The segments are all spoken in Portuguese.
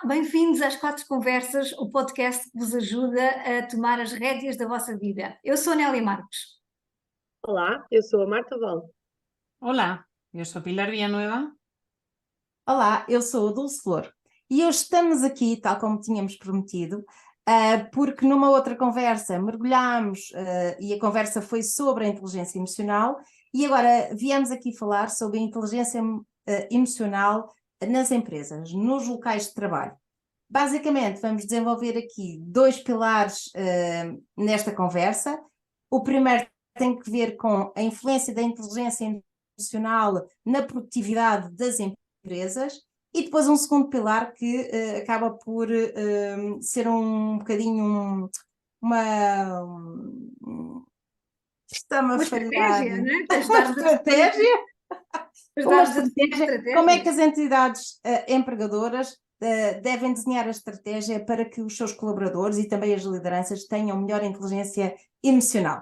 bem-vindos às Quatro Conversas, o podcast que vos ajuda a tomar as rédeas da vossa vida. Eu sou a Nélia Marcos. Olá, eu sou a Marta Val. Hola, yo soy Pilar Villanueva. Olá, eu sou a Dulce Flor e hoje estamos aqui, tal como tínhamos prometido, porque numa outra conversa mergulhámos e a conversa foi sobre a inteligência emocional e agora viemos aqui falar sobre a inteligência emocional nas empresas, nos locais de trabalho. Basicamente, vamos desenvolver aqui dois pilares nesta conversa. O primeiro tem que ver com a influência da inteligência emocional na produtividade das empresas e depois um segundo pilar que acaba por ser um bocadinho está-me a falhar. Estratégia, não é? Uma estratégia. Como é que as entidades empregadoras devem desenhar a estratégia para que os seus colaboradores e também as lideranças tenham melhor inteligência emocional?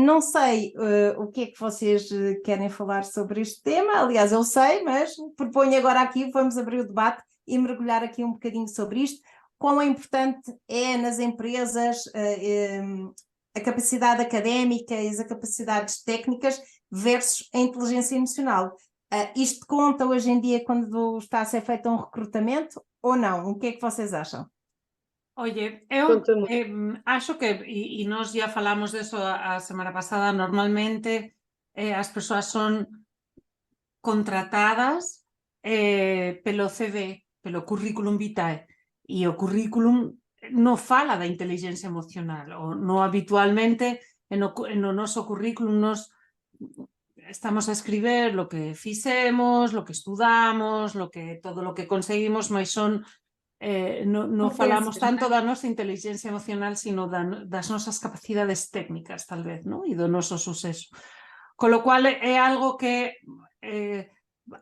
Não sei o que é que vocês querem falar sobre este tema, aliás eu sei, mas proponho agora aqui, vamos abrir o debate e mergulhar aqui um bocadinho sobre isto, quão importante é nas empresas a capacidade académica e as capacidades técnicas versus a inteligência emocional. Isto conta hoje em dia quando está a ser feito um recrutamento ou não? O que é que vocês acham? Oye, eu acho que, e nós já falamos disso a semana passada, normalmente as persoas son contratadas pelo CV, pelo currículum vitae, e o currículum non fala da inteligencia emocional, ou non habitualmente no noso currículum nos estamos a escribir lo que fixemos, lo que estudamos, todo lo que conseguimos, mas son non falamos tanto da nosa inteligencia emocional, sino das nosas capacidades técnicas, tal vez, ¿no? E do noso suceso. Con lo cual é algo que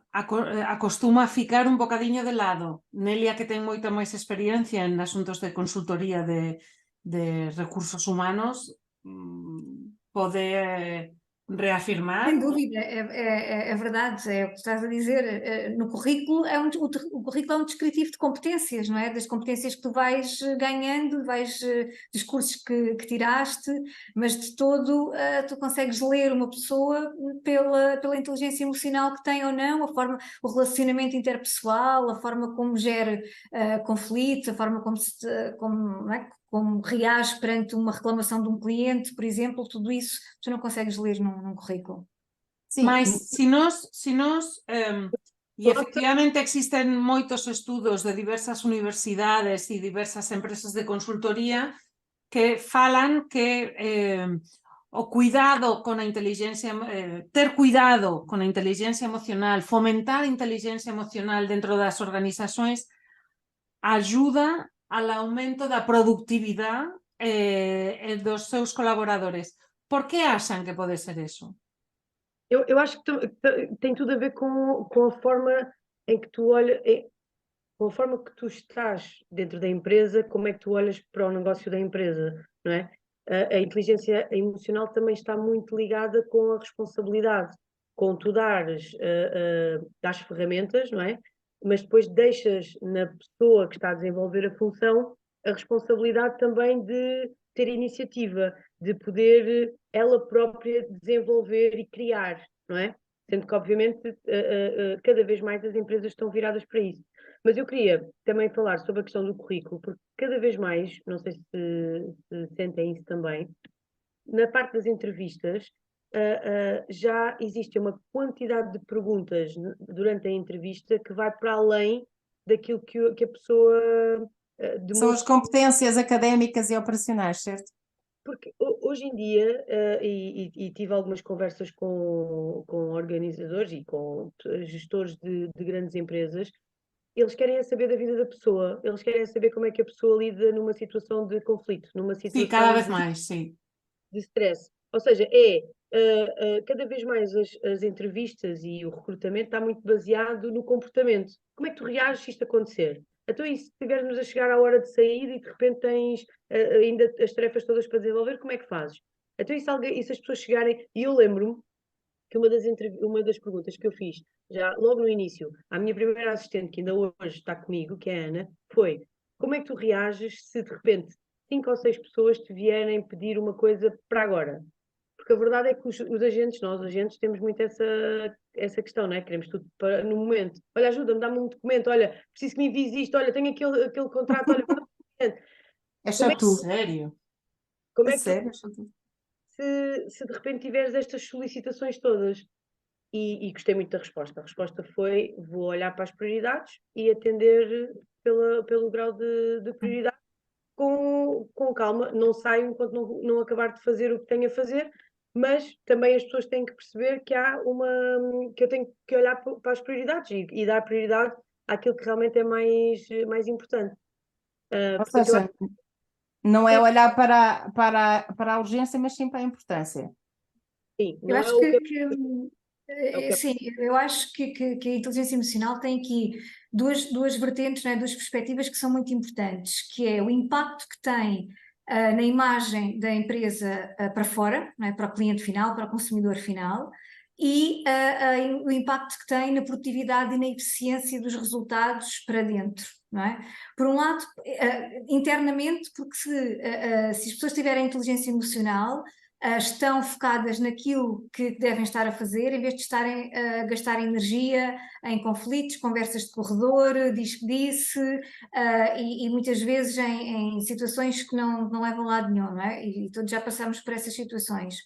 acostuma a ficar un bocadiño de lado. Nelia, que ten moita máis experiencia en asuntos de consultoría de recursos humanos, pode reafirmar. Sem dúvida, é verdade, é o que estás a dizer. No currículo, o currículo é um descritivo de competências, não é? Das competências que tu vais ganhando, dos cursos que tiraste, mas de todo tu consegues ler uma pessoa pela inteligência emocional que tem ou não, o relacionamento interpessoal, a forma como gera conflitos, a forma como reage perante uma reclamação de um cliente, por exemplo, tudo isso tu não consegues ler num currículo. Sim. Mas se nós e efectivamente existen moitos estudos de diversas universidades e diversas empresas de consultoría que falan que o cuidado con a inteligencia, ter cuidado con a inteligencia emocional, fomentar a inteligencia emocional dentro das organizações ajuda ao aumento da productividade dos seus colaboradores. Por que acham que pode ser isso? Eu acho que tem tudo a ver com a forma em que tu olhas, com a forma que tu estás dentro da empresa, como é que tu olhas para o negócio da empresa, não é? A inteligência emocional também está muito ligada com a responsabilidade, com tu dares as ferramentas, não é? Mas depois deixas na pessoa que está a desenvolver a função a responsabilidade também de ter iniciativa, de poder ela própria desenvolver e criar, não é? Sendo que, obviamente, cada vez mais as empresas estão viradas para isso. Mas eu queria também falar sobre a questão do currículo, porque cada vez mais, não sei se sentem isso também, na parte das entrevistas já existe uma quantidade de perguntas durante a entrevista que vai para além daquilo que a pessoa... São as competências académicas e operacionais, certo? Porque hoje em dia, e tive algumas conversas com organizadores e com gestores de grandes empresas, eles querem saber da vida da pessoa, eles querem saber como é que a pessoa lida numa situação de conflito, numa situação sim, cada vez mais, sim. De stress. Ou seja, cada vez mais as entrevistas e o recrutamento está muito baseado no comportamento. Como é que tu reages se isto acontecer? Então, e se estivermos a chegar à hora de sair e de repente tens ainda as tarefas todas para desenvolver, como é que fazes? Então, e se as pessoas chegarem... E eu lembro-me que uma das perguntas que eu fiz, já logo no início, à minha primeira assistente, que ainda hoje está comigo, que é a Ana, foi: como é que tu reages se de repente 5 ou 6 pessoas te vierem pedir uma coisa para agora? Porque a verdade é que os agentes, nós agentes, temos muito essa questão, não é? Queremos tudo no momento. Olha, ajuda-me, dá-me um documento, olha, preciso que me envies isto, olha, tenho aquele contrato, olha, manda-me um documento. És Como só é, tu. Sério? como A é que tu, sério? És só tu. se de repente tiveres estas solicitações todas? E gostei muito da resposta. A resposta foi: vou olhar para as prioridades e atender pelo grau de prioridade com calma. Não saio enquanto não acabar de fazer o que tenho a fazer, mas também as pessoas têm que perceber que eu tenho que olhar para as prioridades e dar prioridade àquilo que realmente é mais importante. Ou Portanto, eu acho seja, não é olhar para a urgência, mas sim para a importância. que sim, Eu não é acho o que é o que é. sim, eu acho que a inteligência emocional tem aqui duas vertentes, não é? Duas perspectivas que são muito importantes, que é o impacto que tem na imagem da empresa para fora, não é? Para o cliente final, para o consumidor final, e o impacto que tem na produtividade e na eficiência dos resultados para dentro. Não é? Por um lado, internamente, porque se as pessoas tiverem inteligência emocional, estão focadas naquilo que devem estar a fazer, em vez de estarem a gastar energia em conflitos, conversas de corredor, diz que disse, e muitas vezes em situações que não levam a lado nenhum, não é? E todos já passamos por essas situações.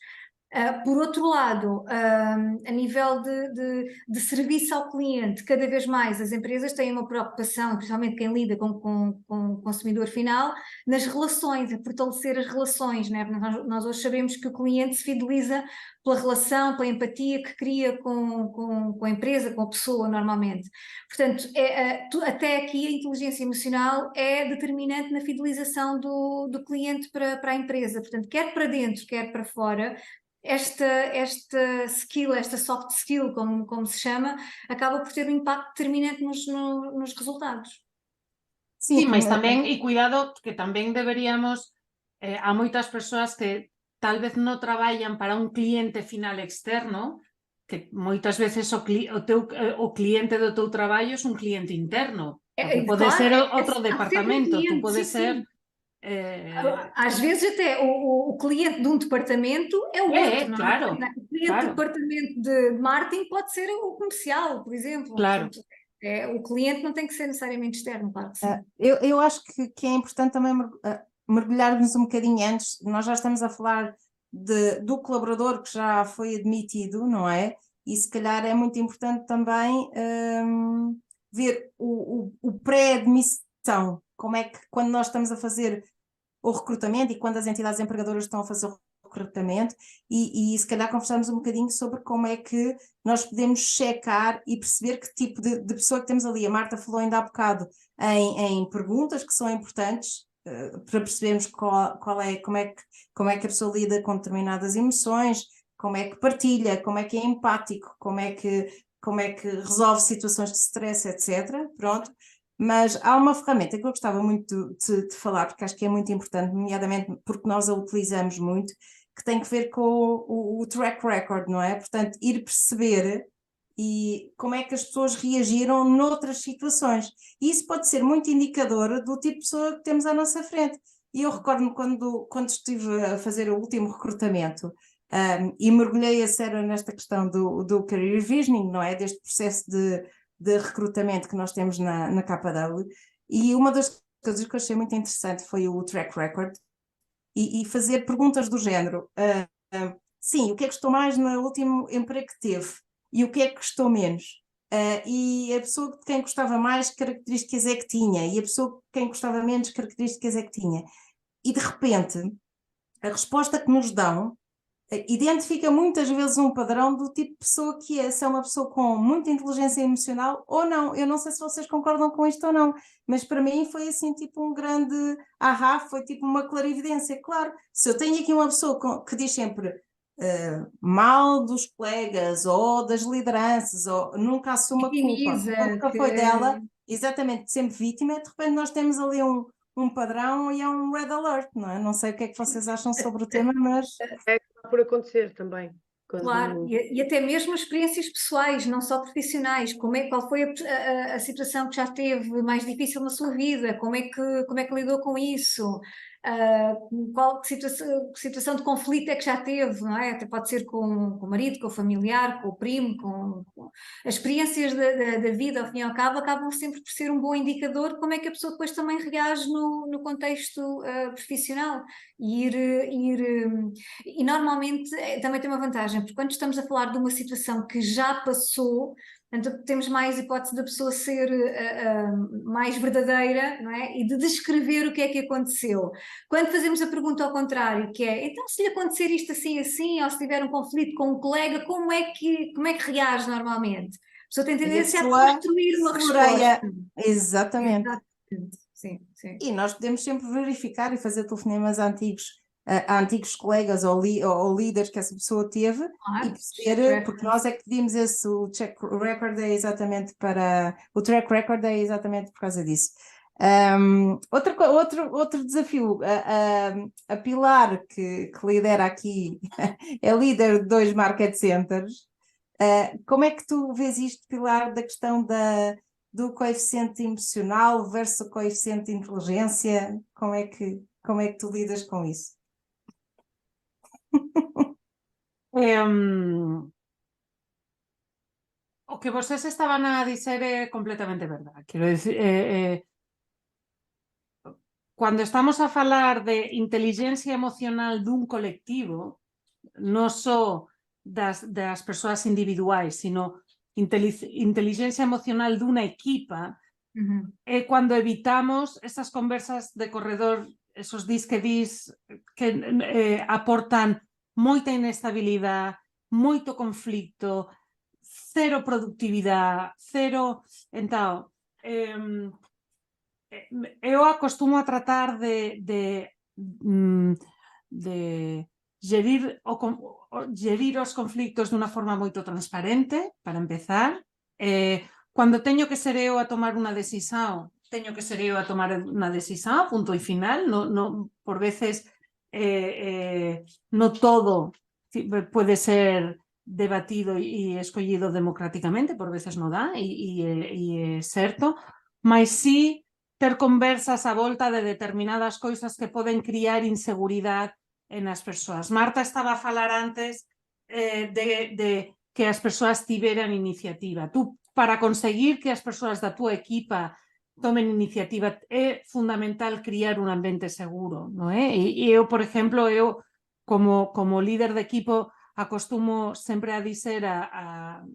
Por outro lado, a nível de serviço ao cliente, cada vez mais as empresas têm uma preocupação, principalmente quem lida com o consumidor final, nas relações, a fortalecer as relações, né? Nós hoje sabemos que o cliente se fideliza pela relação, pela empatia que cria com a empresa, com a pessoa, normalmente. Portanto, até aqui a inteligência emocional é determinante na fidelização do cliente para a empresa. Portanto, quer para dentro, quer para fora, esta skill, esta soft skill, como se chama, acaba por ter um impacto determinante nos resultados. Sí, Sim, mas tamén, e cuidado, que tamén deberíamos, há moitas persoas que tal vez non traballan para un cliente final externo, que moitas veces o cliente do teu traballo é un cliente interno, porque pode Claro, ser outro há sempre um departamento, tú cliente, podes sim, ser... sim. Às vezes até o cliente de um departamento é o outro, não é? claro, O cliente claro. do departamento de marketing pode ser o comercial, por exemplo. Claro. Portanto, o cliente não tem que ser necessariamente externo, claro que sim. Eu acho que é importante também mergulharmos um bocadinho antes. Nós já estamos a falar do colaborador que já foi admitido, não é? E se calhar é muito importante também ver o pré-admissão. Como é que, quando nós estamos a fazer o recrutamento e quando as entidades empregadoras estão a fazer o recrutamento, e se calhar conversarmos um bocadinho sobre como é que nós podemos checar e perceber que tipo de pessoa que temos ali. A Marta falou ainda há bocado em perguntas que são importantes para percebermos como é que a pessoa lida com determinadas emoções, como é que partilha, como é que é empático, como é que resolve situações de stress, etc. Pronto. Mas há uma ferramenta que eu gostava muito de falar, porque acho que é muito importante, nomeadamente porque nós a utilizamos muito, que tem que ver com o track record, não é? Portanto, ir perceber e como é que as pessoas reagiram noutras situações. E isso pode ser muito indicador do tipo de pessoa que temos à nossa frente. E eu recordo-me quando estive a fazer o último recrutamento e mergulhei a sério nesta questão do career visioning, não é? Deste processo de recrutamento que nós temos na KW, e uma das coisas que eu achei muito interessante foi o track record e fazer perguntas do género: sim, o que é que gostou mais no último emprego que teve? E o que é que gostou menos? E a pessoa de quem gostava mais, que características é que tinha? E a pessoa de quem gostava menos, que características é que tinha? E de repente, a resposta que nos dão identifica muitas vezes um padrão do tipo de pessoa que é, se é uma pessoa com muita inteligência emocional ou não. Eu não sei se vocês concordam com isto ou não, mas para mim foi assim tipo um grande foi tipo uma clarividência. Claro, se eu tenho aqui uma pessoa que diz sempre mal dos colegas ou das lideranças, ou nunca assume a culpa, nunca foi dela, exatamente, sempre vítima, de repente nós temos ali um padrão e é um red alert, não é? Não sei o que é que vocês acham sobre o tema, mas... por acontecer também. Claro, e até mesmo experiências pessoais, não só profissionais. Qual foi a situação que já teve mais difícil na sua vida? Como é que lidou com isso? Qual situação de conflito é que já teve, não é? Até pode ser com o marido, com o familiar, com o primo, as experiências da vida, ao fim e ao cabo, acabam sempre por ser um bom indicador de como é que a pessoa depois também reage no contexto profissional. E normalmente também tem uma vantagem, porque quando estamos a falar de uma situação que já passou, então temos mais hipótese da pessoa ser mais verdadeira, não é? E de descrever o que é que aconteceu. Quando fazemos a pergunta ao contrário, que é, então se lhe acontecer isto assim, assim, ou se tiver um conflito com um colega, como é que reage normalmente? A pessoa tem tendência a construir uma resposta. Exatamente. Sim, sim. E nós podemos sempre verificar e fazer telefonemas a antigos colegas ou líderes que essa pessoa teve, e perceber, porque nós é que pedimos o track record é exatamente por causa disso. Outro desafio, a Pilar que lidera aqui é líder de 2 market centers. Como é que tu vês isto, Pilar, da questão do coeficiente emocional versus o coeficiente de inteligência? Como é que tu lidas com isso? O que vocês estaban a dizer é completamente verdad. Quiero decir, cuando estamos a falar de inteligencia emocional dun colectivo, non só das persoas individuais, sino inteligencia emocional dunha equipa, é cando evitamos esas conversas de corredor, esos dis que aportan moita inestabilidade, moito conflicto, cero productividade, cero... Entón, eu acostumo a tratar de gerir os conflictos dunha forma moito transparente, para empezar. Cando teño que ser eu a tomar unha decisión, teño que ser eu a tomar unha decisión, punto e final. Por veces no todo pode ser debatido e escollido democráticamente, por veces non dá, e é certo, mas sí ter conversas a volta de determinadas coisas que poden criar inseguridade nas persoas. Marta estaba a falar antes de que as persoas tiveran iniciativa. Tú, para conseguir que as persoas da túa equipa tomen iniciativa, é fundamental criar un ambiente seguro, non é? E eu, por exemplo, como líder de equipo, acostumo sempre a dizer as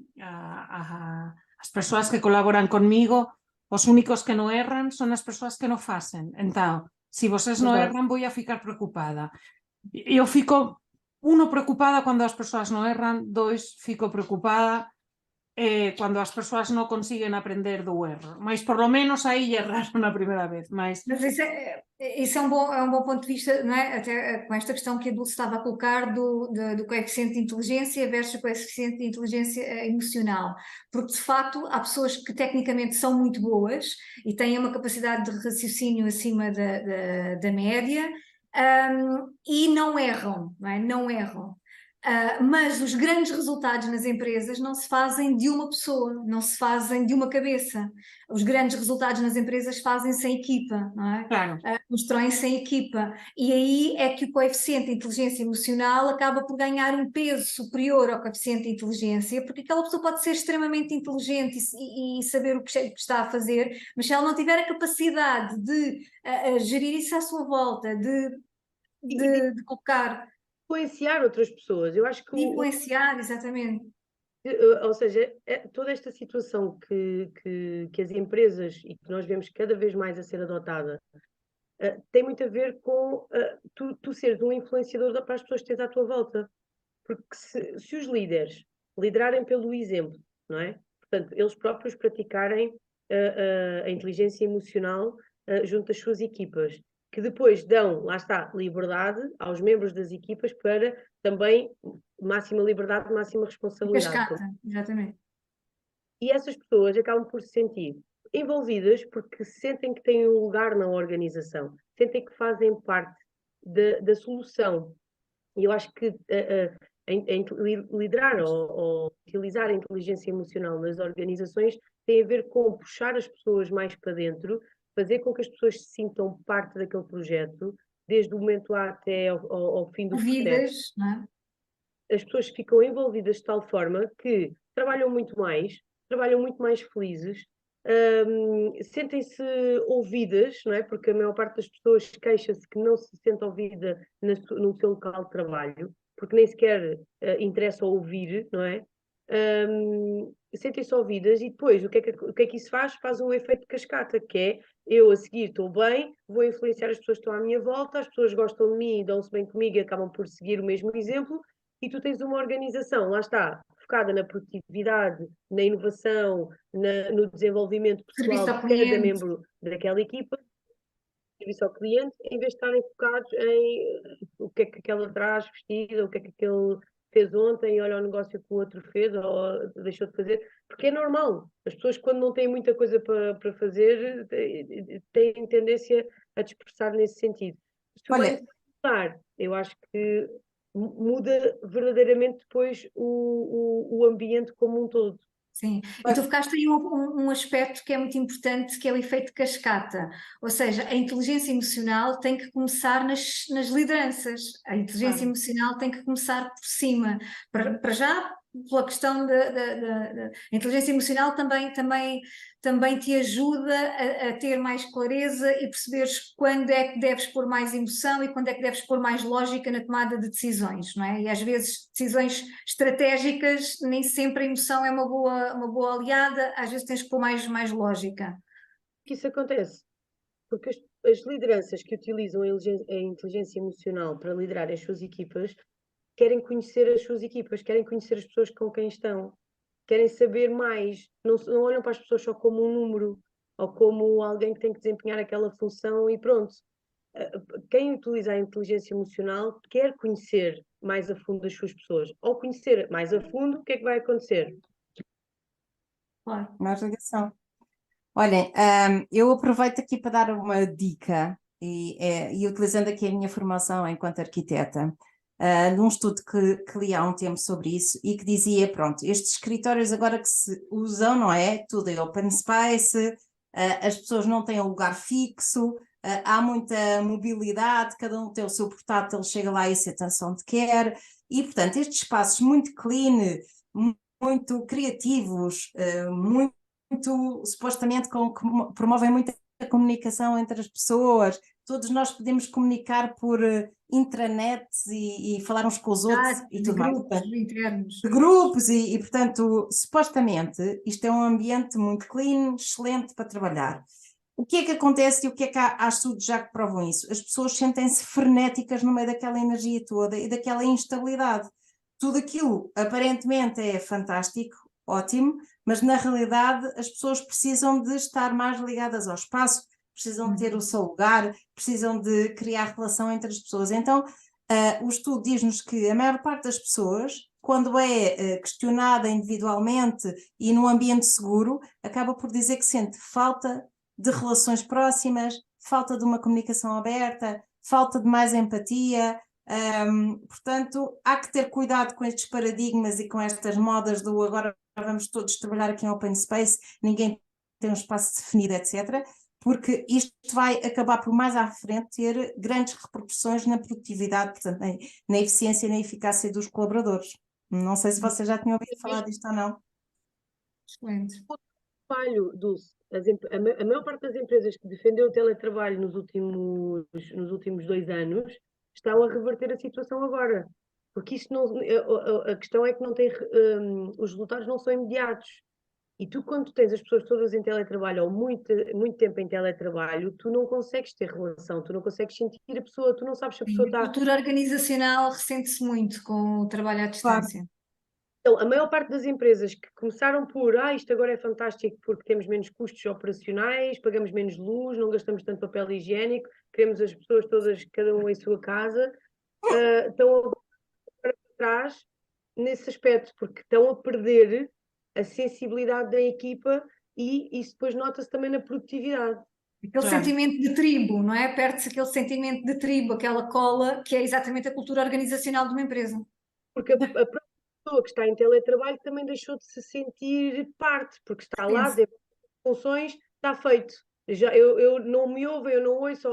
persoas que colaboran conmigo: os únicos que non erran son as persoas que non facen. Entón, se vocês non erran, vou a ficar preocupada. Eu fico, preocupada cando as persoas non erran, 2, fico preocupada cando as persoas non consiguen aprender do erro. Mas, por lo menos, aí erraron a primeira vez. Mas isso é um bom ponto de vista, não é? Até com esta questão que a Dulce estava a colocar do coeficiente de inteligência versus o coeficiente de inteligência emocional. Porque, de facto, há pessoas que tecnicamente são muito boas e têm uma capacidade de raciocínio acima da média, e não erram, não é? Não erram. Mas os grandes resultados nas empresas não se fazem de uma pessoa, não se fazem de uma cabeça. Os grandes resultados nas empresas fazem-se em equipa, não é? Claro. Constroem-se em equipa. E aí é que o coeficiente de inteligência emocional acaba por ganhar um peso superior ao coeficiente de inteligência, porque aquela pessoa pode ser extremamente inteligente e saber o que está a fazer, mas se ela não tiver a capacidade de gerir isso à sua volta, de colocar... Influenciar outras pessoas. Eu acho que influenciar, exatamente. Ou seja, toda esta situação que as empresas, e que nós vemos cada vez mais a ser adotada, tem muito a ver com tu seres um influenciador para as pessoas que tens à tua volta. Porque se os líderes liderarem pelo exemplo, não é? Portanto, eles próprios praticarem a inteligência emocional junto às suas equipas, que depois dão, lá está, liberdade aos membros das equipas para também máxima liberdade, máxima responsabilidade. Cascata, exatamente. E essas pessoas acabam por se sentir envolvidas porque sentem que têm um lugar na organização, sentem que fazem parte da solução. E eu acho que liderar ou utilizar a inteligência emocional nas organizações tem a ver com puxar as pessoas mais para dentro, fazer com que as pessoas se sintam parte daquele projeto, desde o momento A até ao fim do processo. Ouvidas, não é? As pessoas ficam envolvidas de tal forma que trabalham muito mais felizes, sentem-se ouvidas, não é? Porque a maior parte das pessoas queixa-se que não se sente ouvida no seu local de trabalho, porque nem sequer interessa ouvir, não é? Sentem-se ouvidas e depois o que é que isso faz? Faz um efeito de cascata, que é eu a seguir estou bem, vou influenciar as pessoas que estão à minha volta, as pessoas gostam de mim e dão-se bem comigo e acabam por seguir o mesmo exemplo, e tu tens uma organização, lá está, focada na produtividade, na inovação, no desenvolvimento Serviço pessoal ao de cada cliente. membro daquela equipa, serviço ao cliente, em vez de estarem focados em o que é que aquela traz vestida, o que é que aquele fez ontem, olha o negócio que o outro fez ou deixou de fazer, porque é normal. As pessoas, quando não têm muita coisa para fazer, têm tendência a dispersar nesse sentido. Se o Olha, mudar, eu acho que muda verdadeiramente depois o ambiente como um todo. Sim, e tu focaste aí um aspecto que é muito importante, que é o efeito cascata, ou seja, a inteligência emocional tem que começar nas lideranças, a inteligência Claro. emocional tem que começar por cima, para já pela questão da a inteligência emocional também te ajuda a ter mais clareza e perceberes quando é que deves pôr mais emoção e quando é que deves pôr mais lógica na tomada de decisões, não é? E às vezes decisões estratégicas, nem sempre a emoção é uma boa aliada, às vezes tens que pôr mais lógica. Que isso acontece? Porque as lideranças que utilizam a inteligência emocional para liderar as suas equipas querem conhecer as suas equipas, querem conhecer as pessoas com quem estão, querem saber mais, não olham para as pessoas só como um número ou como alguém que tem que desempenhar aquela função e pronto. Quem utiliza a inteligência emocional quer conhecer mais a fundo as suas pessoas. Ao conhecer mais a fundo, o que é que vai acontecer? Claro. mais ligação. Olhem, eu aproveito aqui para dar uma dica e utilizando aqui a minha formação enquanto arquiteta, de um estudo que li há um tempo sobre isso e que dizia, pronto, estes escritórios agora que se usam, não é? Tudo é open space, as pessoas não têm um lugar fixo, há muita mobilidade, cada um tem o seu portátil, chega lá e se a atenção te quer, e portanto estes espaços muito clean, muito criativos, muito supostamente que promovem muita comunicação entre as pessoas, todos nós podemos comunicar por intranet e falar uns com os outros e De tudo mais. grupos internos. De grupos portanto, supostamente isto é um ambiente muito clean, excelente para trabalhar. O que é que acontece e o que é que há estudos já que provam isso? As pessoas sentem-se frenéticas no meio daquela energia toda e daquela instabilidade. Tudo aquilo aparentemente é fantástico, ótimo, mas na realidade as pessoas precisam de estar mais ligadas ao espaço, precisam de ter o seu lugar, precisam de criar relação entre as pessoas. Então, o estudo diz-nos que a maior parte das pessoas, quando é questionada individualmente e num ambiente seguro, acaba por dizer que sente falta de relações próximas, falta de uma comunicação aberta, falta de mais empatia. Portanto, há que ter cuidado com estes paradigmas e com estas modas do agora vamos todos trabalhar aqui em open space, ninguém tem um espaço definido, etc., porque isto vai acabar por mais à frente ter grandes repercussões na produtividade, portanto, na eficiência e na eficácia dos colaboradores. Não sei se vocês já tinham ouvido falar disto ou não. Excelente. Trabalho, Dulce, a maior parte das empresas que defendeu o teletrabalho nos últimos 2 anos estão a reverter a situação agora. Porque isso não, a questão é que não tem, os resultados não são imediatos. E tu, quando tens as pessoas todas em teletrabalho ou muito tempo em teletrabalho, tu não consegues ter relação, tu não consegues sentir a pessoa, tu não sabes se a pessoa A está. cultura organizacional ressente-se muito com o trabalho à distância. Então, a maior parte das empresas que começaram por isto agora é fantástico porque temos menos custos operacionais, pagamos menos luz, não gastamos tanto papel higiênico, queremos as pessoas todas, cada um em sua casa, estão agora para trás nesse aspecto, porque estão a perder a sensibilidade da equipa e isso depois nota-se também na produtividade. Aquele sentimento de tribo, não é? Perde-se aquele sentimento de tribo, aquela cola, que é exatamente a cultura organizacional de uma empresa. Porque a própria pessoa que está em teletrabalho também deixou de se sentir parte, porque está lá, Pertence. desenvolve funções, está feito. Eu não me ouvem, eu não ouço,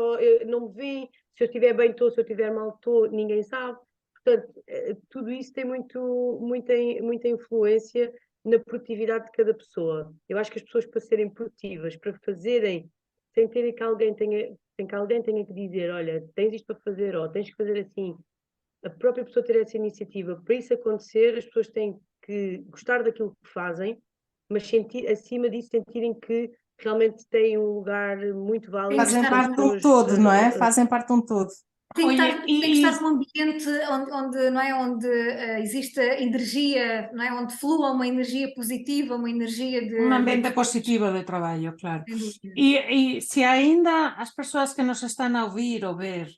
não me veem. Se eu estiver bem, estou, se eu estiver mal, estou, ninguém sabe. Portanto, tudo isso tem muita influência na produtividade de cada pessoa. Eu acho que as pessoas, para serem produtivas, para fazerem, sem terem que alguém tenha que dizer, olha, tens isto para fazer, ou tens que fazer assim, a própria pessoa ter essa iniciativa. Para isso acontecer, as pessoas têm que gostar daquilo que fazem, mas acima disso sentirem que realmente têm um lugar muito válido. Fazem parte de um todo, não é? Fazem parte de um todo. Olha, Tem que estar num ambiente onde, não é, onde exista energia, não é, onde flua uma energia positiva, uma energia de... un ambiente positivo de traballo, claro. Sem dúvida. E se aínda as persoas que nos están a ouvir ou ver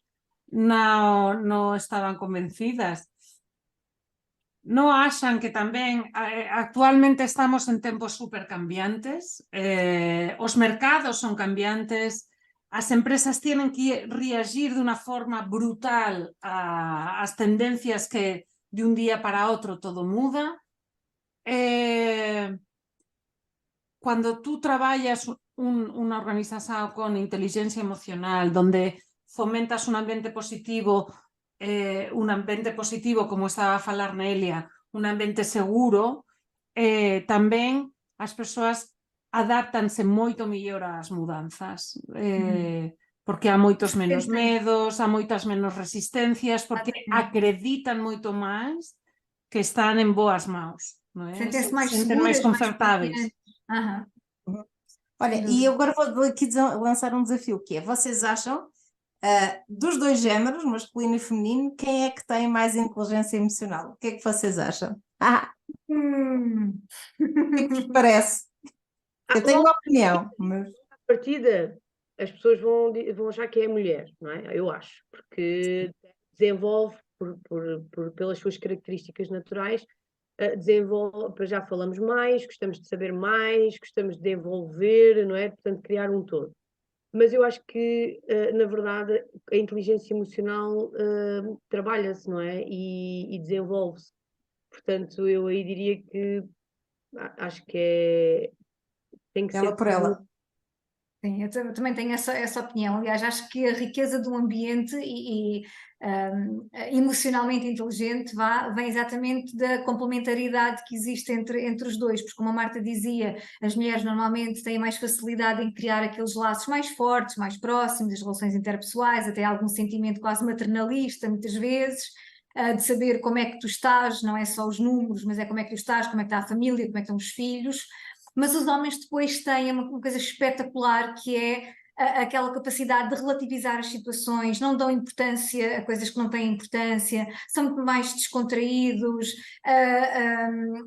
non estaban convencidas, non axan que tamén actualmente estamos en tempos super cambiantes, os mercados son cambiantes, as empresas tienen que reagir de unha forma brutal ás tendencias que de un día para outro todo muda. Cuando tú traballas unha organización con inteligencia emocional, donde fomentas un ambiente positivo como estaba a falar Nelia, un ambiente seguro, tamén as persoas adáptanse moito mellor ás mudanzas, porque há moitos menos medos, há moitas menos resistencias, porque acreditan moito máis que están en boas maus, non é? Sentem-se mais Sentem seguras, máis confortáveis. Aham. Olha, e eu agora vou aqui lançar um desafio, que é, vocês acham, dos dois géneros, masculino e feminino, quem é que tem mais inteligência emocional? O que é que vocês acham? O que é que vos parece? Eu tenho uma opinião, mas... À partida, as pessoas vão achar que é mulher, não é? Eu acho, porque desenvolve, pelas suas características naturais, desenvolve, já falamos mais, gostamos de saber mais, gostamos de desenvolver, não é? Portanto, criar um todo. Mas eu acho que, na verdade, a inteligência emocional trabalha-se, não é? E desenvolve-se. Portanto, eu aí diria que acho que tem que Ela ser por ela. Sim, eu também tenho essa opinião. Aliás, acho que a riqueza do ambiente emocionalmente inteligente vem exatamente da complementaridade que existe entre os dois, porque como a Marta dizia, as mulheres normalmente têm mais facilidade em criar aqueles laços mais fortes, mais próximos, as relações interpessoais, até algum sentimento quase maternalista, muitas vezes, de saber como é que tu estás, não é só os números, mas é como é que tu estás, como é que está a família, como é que estão os filhos. Mas os homens depois têm uma coisa espetacular, que é aquela capacidade de relativizar as situações, não dão importância a coisas que não têm importância, são muito mais descontraídos,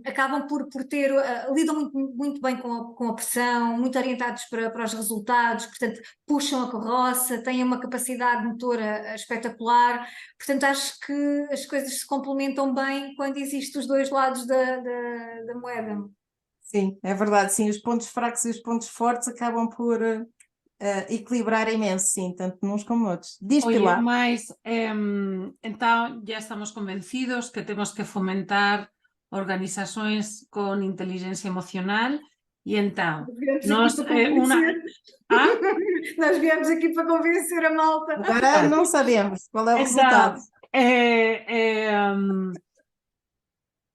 acabam por ter, lidam muito bem com a pressão, muito orientados para os resultados, portanto puxam a carroça, têm uma capacidade motora espetacular, portanto acho que as coisas se complementam bem quando existem os dois lados da moeda. Sim, é verdade, sim, os pontos fracos e os pontos fortes acabam por equilibrar imenso, sim, tanto uns como outros. Diz, Oye, Pilar. mas então ya estamos convencidos que temos que fomentar organizações con inteligencia emocional e então nós Nós viemos aqui para convencer a malta. Agora não sabemos qual é o resultado.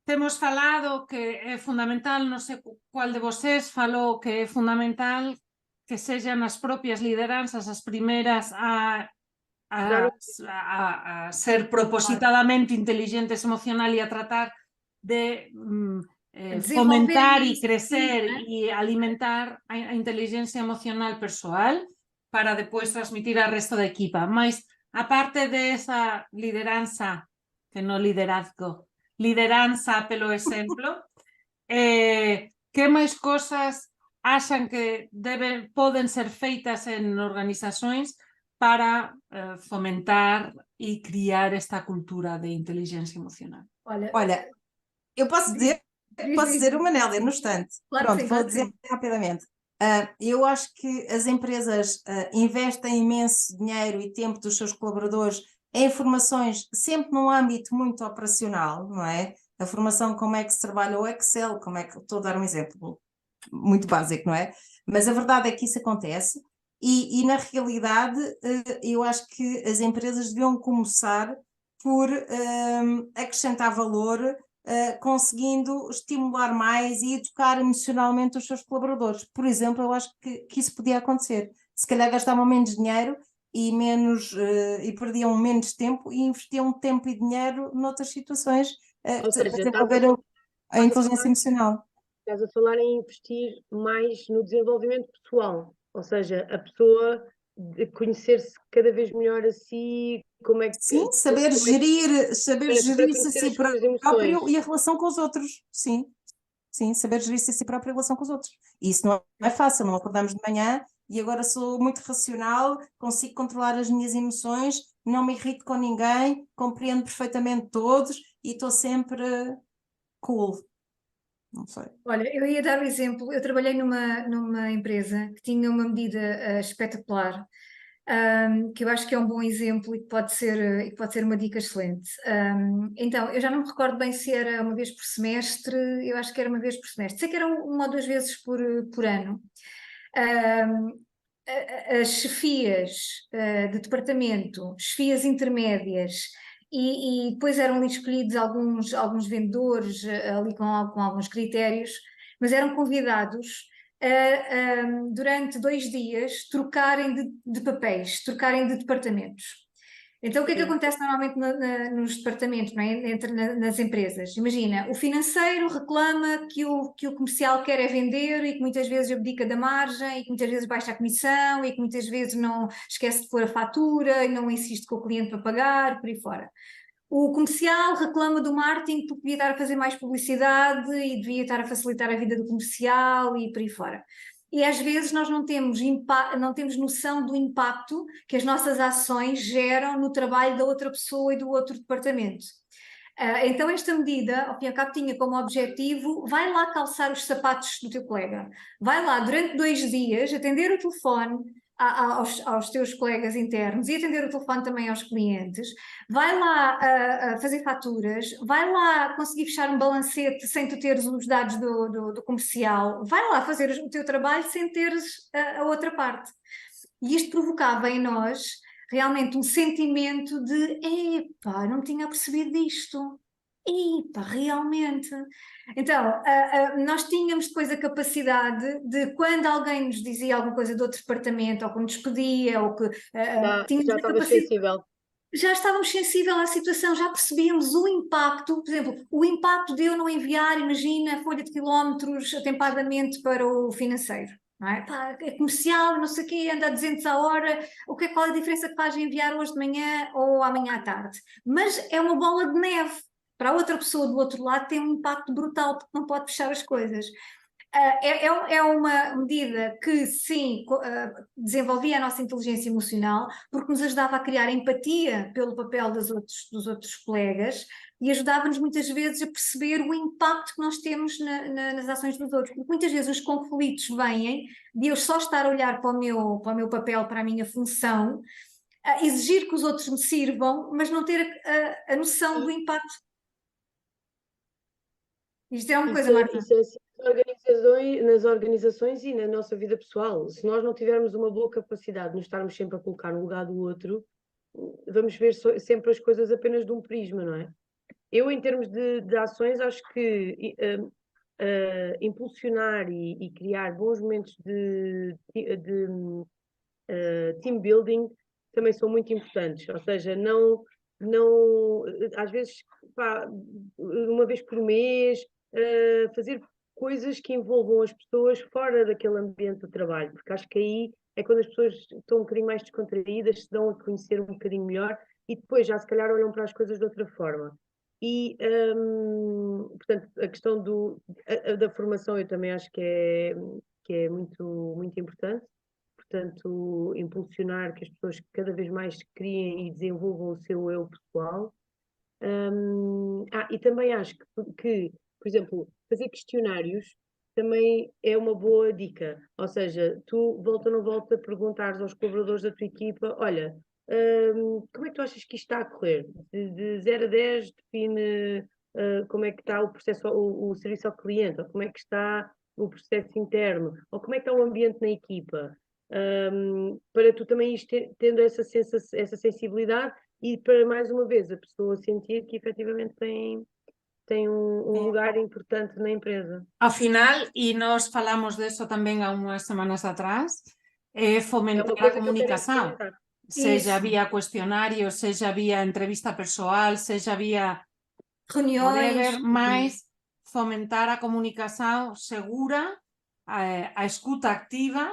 Temos falado que é fundamental, non sei cual de vocês falou que é fundamental que sexan as propias lideranzas as primeiras a ser propositadamente inteligentes emocional e a tratar de fomentar e crecer e alimentar a inteligencia emocional persoal para depois transmitir ao resto da equipa. Mas, aparte de esa lideranza, que non liderazgo, lideranza pelo exemplo, que máis cosas axan que poden ser feitas en organizacións para fomentar e criar esta cultura de inteligencia emocional? Olha, eu posso dizer uma, Nélia, no instante. Claro, pronto, sim, vou claro, dizer sim. rapidamente. Eu acho que as empresas investem imenso dinheiro e tempo dos seus colaboradores em formações sempre num âmbito muito operacional, não é? A formação, como é que se trabalha o Excel, como é que, estou a dar um exemplo muito básico, não é? Mas a verdade é que isso acontece e na realidade eu acho que as empresas deviam começar por acrescentar valor, conseguindo estimular mais e educar emocionalmente os seus colaboradores. Por exemplo, eu acho que isso podia acontecer. Se calhar gastavam menos dinheiro e e perdiam menos tempo e investiam tempo e dinheiro noutras situações Ou seja, desenvolver a inteligência emocional. estás a falar em investir mais no desenvolvimento pessoal, ou seja, a pessoa de conhecer-se cada vez melhor a si, Sim, saber para gerir-se a conhecer as si suas próprio e a emoções. relação com os outros. Sim, sim, saber gerir-se a si próprio e a relação com os outros. E isso não é fácil, não acordamos de manhã e agora sou muito racional, consigo controlar as minhas emoções, não me irrito com ninguém, compreendo perfeitamente todos e estou sempre cool. Não sei. Olha, eu ia dar um exemplo. Eu trabalhei numa empresa que tinha uma medida espetacular, que eu acho que é um bom exemplo e que pode ser uma dica excelente. Então, eu já não me recordo bem se era uma vez por semestre, eu acho que era uma vez por semestre. Sei que era uma ou duas vezes por ano. As chefias de departamento, chefias intermédias, e depois eram ali escolhidos alguns vendedores ali com alguns critérios, mas eram convidados a, durante 2 dias, trocarem de papéis, trocarem de departamentos. Então, o que é que Sim. acontece normalmente nos departamentos, não é? Nas empresas? Imagina, o financeiro reclama que o comercial quer é vender e que muitas vezes abdica da margem e que muitas vezes baixa a comissão e que muitas vezes não esquece de pôr a fatura e não insiste com o cliente para pagar, por aí fora. O comercial reclama do marketing porque devia estar a fazer mais publicidade e devia estar a facilitar a vida do comercial e por aí fora. E às vezes nós não temos noção do impacto que as nossas ações geram no trabalho da outra pessoa e do outro departamento. Então esta medida, ao fim e ao cabo, tinha como objetivo, vai lá calçar os sapatos do teu colega, vai lá durante 2 dias atender o telefone aos teus colegas internos e atender o telefone também aos clientes, vai lá fazer faturas, vai lá conseguir fechar um balancete sem tu teres os dados do comercial, vai lá fazer o teu trabalho sem teres a outra parte. E isto provocava em nós realmente um sentimento de epá, não tinha percebido disto. Epá, realmente. Então, nós tínhamos depois a capacidade de, quando alguém nos dizia alguma coisa de outro departamento, ou que nos pedia, ou que tínhamos Já a estavas capacidade, sensível. já estávamos sensíveis à situação, já percebíamos o impacto, por exemplo, o impacto de eu não enviar, imagina, a folha de quilómetros atempadamente para o financeiro. Não é? Pá, é comercial, não sei o quê, anda a 200 a hora, qual é a diferença que faz enviar hoje de manhã ou amanhã à tarde? Mas é uma bola de neve. Para a outra pessoa do outro lado tem um impacto brutal, porque não pode fechar as coisas. É uma medida que, sim, desenvolvia a nossa inteligência emocional, porque nos ajudava a criar empatia pelo papel dos outros colegas e ajudava-nos muitas vezes a perceber o impacto que nós temos nas ações dos outros. Porque muitas vezes os conflitos vêm de eu só estar a olhar para o meu papel, para a minha função, a exigir que os outros me sirvam, mas não ter a noção do impacto. Isto é uma coisa, Marta. Isso é assim nas organizações e na nossa vida pessoal. Se nós não tivermos uma boa capacidade de nos estarmos sempre a colocar no lugar do outro, vamos ver sempre as coisas apenas de um prisma, não é? Eu, em termos de ações, acho que impulsionar e criar bons momentos de team building também são muito importantes. Ou seja, não às vezes, pá, uma vez por mês, fazer coisas que envolvam as pessoas fora daquele ambiente de trabalho, porque acho que aí é quando as pessoas estão um bocadinho mais descontraídas, se dão a conhecer um bocadinho melhor e depois já se calhar olham para as coisas de outra forma. E, portanto, a questão da formação eu também acho que é muito, muito importante. Portanto, impulsionar que as pessoas cada vez mais criem e desenvolvam o seu eu pessoal. E também acho que, por exemplo, fazer questionários também é uma boa dica. Ou seja, tu, volta ou não volta, perguntares aos colaboradores da tua equipa, olha, como é que tu achas que isto está a correr? De 0 a 10, define como é que está o processo, o serviço ao cliente, ou como é que está o processo interno, ou como é que está o ambiente na equipa, para tu também ires tendo essa sensibilidade e para, mais uma vez, a pessoa sentir que efetivamente tem um lugar importante na empresa. Ao final, e nós falamos disso também há umas semanas atrás, é fomentar a que eu quero comunicação, implementar. seja Isso. via questionário, seja via entrevista pessoal, seja via Reuniões. whatever, mas fomentar a comunicação segura, a escuta activa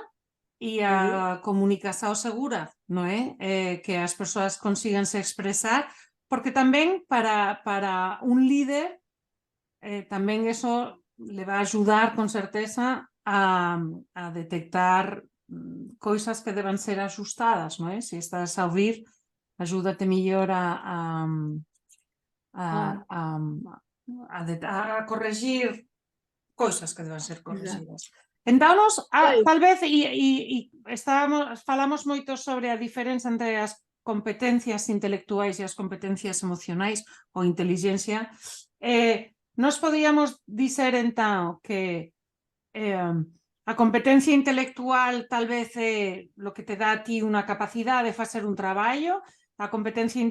e a comunicação segura, não é? Que as pessoas consigam se expressar, porque também para um líder, também isso le va a ayudar con certeza a detectar coisas que deban ser ajustadas, non é? Se estás a ouvir, ayúdate mellor a corregir coisas que deban ser corregidas. Entón, tal vez, falamos moito sobre a diferenza entre as competencias intelectuais e as competencias emocionais ou inteligencia. Nós podíamos dizer, entón, que a competencia intelectual tal vez é o que te dá a ti unha capacidade de facer un traballo, a competencia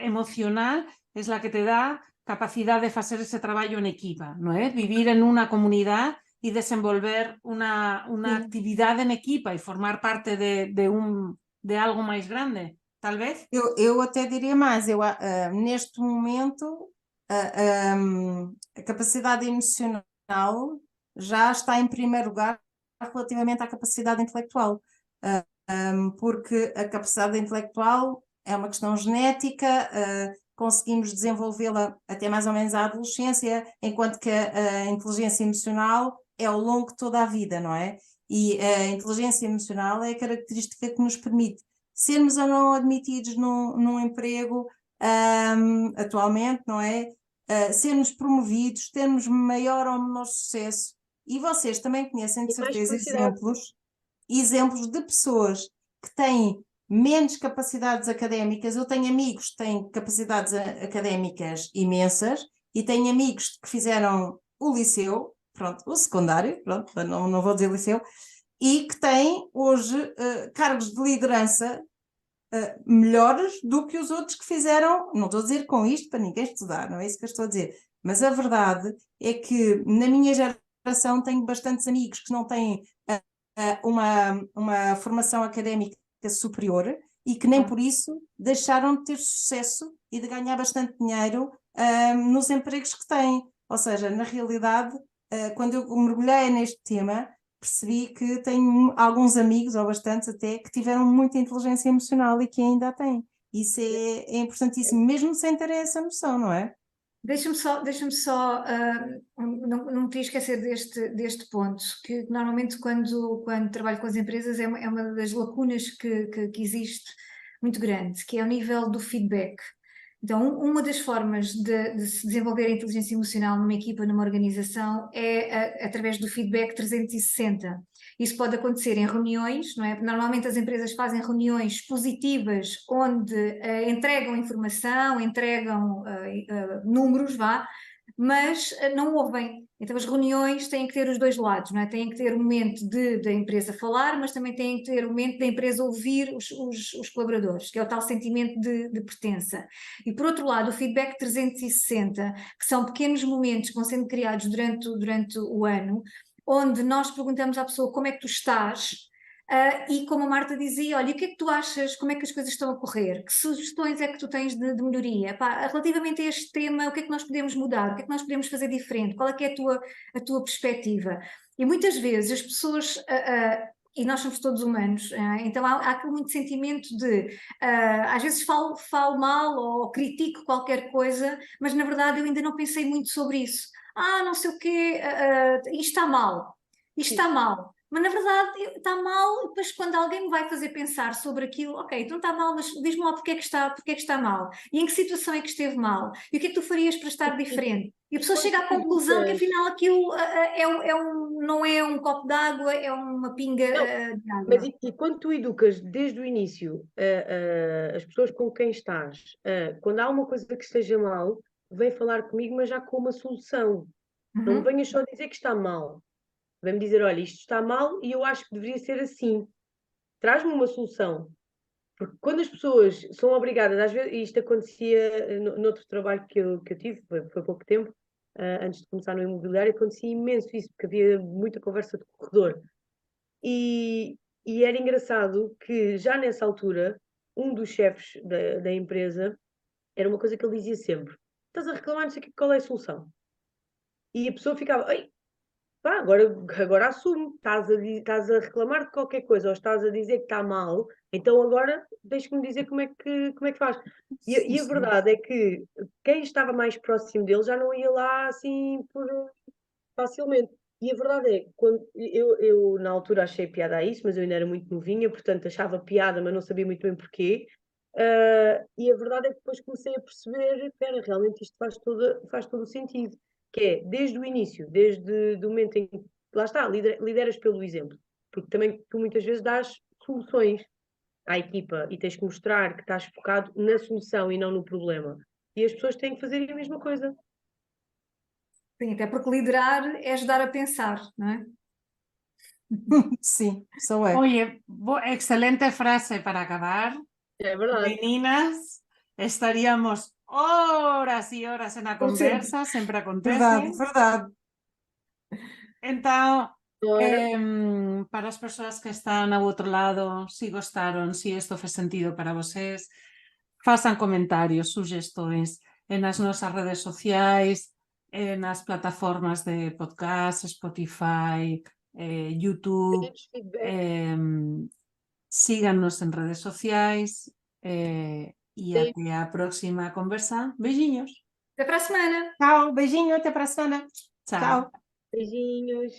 emocional é a que te dá capacidade de facer ese traballo en equipa, non é? Vivir en unha comunidade e desenvolver unha actividade en equipa e formar parte de algo máis grande, tal vez? Eu até diria mais, neste momento a capacidade emocional já está em primeiro lugar relativamente à capacidade intelectual, porque a capacidade intelectual é uma questão genética, conseguimos desenvolvê-la até mais ou menos à adolescência, enquanto que a inteligência emocional é ao longo de toda a vida, não é? E a inteligência emocional é a característica que nos permite sermos ou não admitidos num emprego atualmente, não é? Sermos promovidos, termos maior ou menor sucesso. E vocês também conhecem, de certeza, exemplos de pessoas que têm menos capacidades académicas. Eu tenho amigos que têm capacidades académicas imensas e tenho amigos que fizeram o liceu, pronto, o secundário, pronto, não vou dizer liceu, e que têm hoje cargos de liderança melhores do que os outros que fizeram. Não estou a dizer com isto para ninguém estudar, não é isso que eu estou a dizer, mas a verdade é que na minha geração tenho bastantes amigos que não têm uma formação académica superior e que nem por isso deixaram de ter sucesso e de ganhar bastante dinheiro nos empregos que têm. Ou seja, na realidade, quando eu mergulhei neste tema, percebi que tenho alguns amigos, ou bastantes até, que tiveram muita inteligência emocional e que ainda a têm. Isso é importantíssimo, mesmo sem terem essa noção, não é? Deixa-me só não te esquecer deste ponto, que normalmente quando trabalho com as empresas é uma das lacunas que existe muito grande, que é o nível do feedback. Então, uma das formas de se desenvolver a inteligência emocional numa equipa, numa organização, é através do feedback 360. Isso pode acontecer em reuniões, não é? Normalmente as empresas fazem reuniões positivas, onde entregam informação, entregam números, mas não ouvem. Então as reuniões têm que ter os dois lados, não é? Têm que ter o momento da empresa falar, mas também têm que ter o momento da empresa ouvir os colaboradores, que é o tal sentimento de pertença. E por outro lado, o feedback 360, que são pequenos momentos que vão sendo criados durante o ano, onde nós perguntamos à pessoa como é que tu estás, e como a Marta dizia, olha, o que é que tu achas, como é que as coisas estão a correr? Que sugestões é que tu tens de melhoria? Relativamente a este tema, o que é que nós podemos mudar? O que é que nós podemos fazer diferente? Qual é que é a tua perspectiva? E muitas vezes as pessoas... e nós somos todos humanos, então há aquele muito sentimento de, às vezes falo mal ou critico qualquer coisa, mas na verdade eu ainda não pensei muito sobre isso. Não sei o quê, isto está mal. Isto está mal. mas na verdade está mal, e depois quando alguém me vai fazer pensar sobre aquilo, ok, então está mal, mas diz-me lá porque é que está mal, e em que situação é que esteve mal, e o que é que tu farias para estar diferente? E a pessoa chega à conclusão que afinal aquilo não é um copo d'água, é uma pinga de água. Mas e quando tu educas desde o início as pessoas com quem estás, quando há uma coisa que esteja mal, vem falar comigo, mas já com uma solução. Não me venhas só dizer que está mal. Vem-me dizer, olha, isto está mal e eu acho que deveria ser assim. Traz-me uma solução. Porque quando as pessoas são obrigadas, às vezes, e isto acontecia noutro trabalho que eu tive, foi há pouco tempo, antes de começar no imobiliário, acontecia imenso isso, porque havia muita conversa de corredor. E era engraçado que já nessa altura, um dos chefes da empresa, era uma coisa que ele dizia sempre: estás a reclamar, não sei o quê, qual é a solução? E a pessoa ficava, ei, pá, agora assume, estás a reclamar de qualquer coisa ou estás a dizer que está mal, então agora deixa-me dizer como é que faz. E a verdade é que quem estava mais próximo dele já não ia lá assim facilmente. E a verdade é que eu na altura achei piada a isso, mas eu ainda era muito novinha, portanto achava piada, mas não sabia muito bem porquê. E a verdade é que depois comecei a perceber, espera, realmente isto faz todo o sentido. Que é, desde o início, desde o momento em que, lá está, lideras pelo exemplo. Porque também tu muitas vezes dás soluções à equipa e tens que mostrar que estás focado na solução e não no problema. E as pessoas têm que fazer a mesma coisa. Sim, até porque liderar é ajudar a pensar, não é? Sim, só é. Oye, excelente frase para acabar. É verdade. Meninas, estaríamos horas e horas na conversa, sempre acontece. Verdade, verdade. Então, Ora, para as persoas que están ao outro lado, se gostaron, se isto fez sentido para vocês, façan comentarios, sugestões nas nosas redes sociais, nas plataformas de podcast, Spotify, YouTube, temos feedback. síganos en redes sociais e até a próxima conversa. Beijinhos. Até para a semana! Tchau, beijinho, até para a semana. Tchau. Tchau. Beijinhos.